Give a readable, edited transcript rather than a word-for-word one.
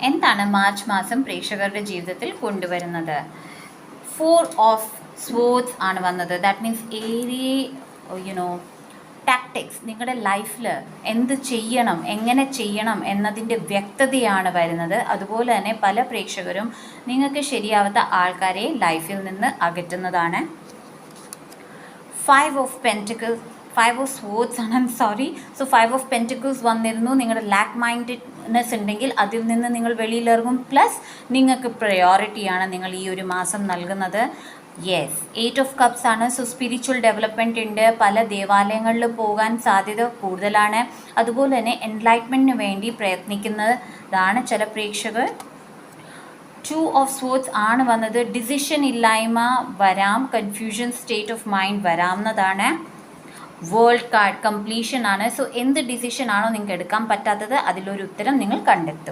എന്താണ് മാർച്ച് മാസം പ്രേക്ഷകരുടെ ജീവിതത്തിൽ കൊണ്ടുവരുന്നത്? 4 ഓഫ് സ്വോർഡ്സ് ആണ് വന്നത്. ദാറ്റ് മീൻസ് ടാക്ടിക്സ്, നിങ്ങളുടെ ലൈഫിൽ എന്ത് ചെയ്യണം, എങ്ങനെ ചെയ്യണം എന്നതിൻ്റെ വ്യക്തതയാണ് വരുന്നത്. അതുപോലെ തന്നെ പല പ്രേക്ഷകരും നിങ്ങൾക്ക് ശരിയാവാത്ത ആൾക്കാരെ ലൈഫിൽ നിന്ന് അകറ്റുന്നതാണ്. 5 ഓഫ് പെൻറ്റിക്കിൾസ്, 5 ഓഫ് സ്വോർഡ്സ് ആണ്, സോറി. സോ 5 ഓഫ് പെൻറ്റിക്കിൾസ് വന്നിരുന്നു. നിങ്ങളുടെ ലാക്ക് മൈൻഡഡ്നെസ് ഉണ്ടെങ്കിൽ അതിൽ നിന്ന് നിങ്ങൾ വെളിയിലിറങ്ങും. പ്ലസ് നിങ്ങൾക്ക് പ്രയോറിറ്റിയാണ് നിങ്ങൾ ഈ ഒരു മാസം നൽകുന്നത്. യെസ്, 8 ഓഫ് കപ്സ് ആണ്. സോ സ്പിരിച്വൽ ഡെവലപ്മെൻറ്റ് ഉണ്ട്. പല ദേവാലയങ്ങളിൽ പോകാൻ സാധ്യത കൂടുതലാണ്. അതുപോലെ തന്നെ എൻലൈറ്റ്മെൻറ്റിന് വേണ്ടി പ്രയത്നിക്കുന്നതാണ് ചില പ്രേക്ഷകർ. 2 ഓഫ് സ്വോർഡ്സ് ആണ് വന്നത്. ഡിസിഷൻ ഇല്ലായ്മ വരാം, കൺഫ്യൂഷൻ സ്റ്റേറ്റ് ഓഫ് മൈൻഡ് വരാവുന്നതാണ്. വേൾഡ് കാർഡ് കംപ്ലീഷൻ ആണ്. സോ എന്ത് ഡിസിഷൻ ആണോ നിങ്ങൾക്ക് എടുക്കാൻ പറ്റാത്തത് അതിലൊരു ഉത്തരം നിങ്ങൾ കണ്ടെത്തും.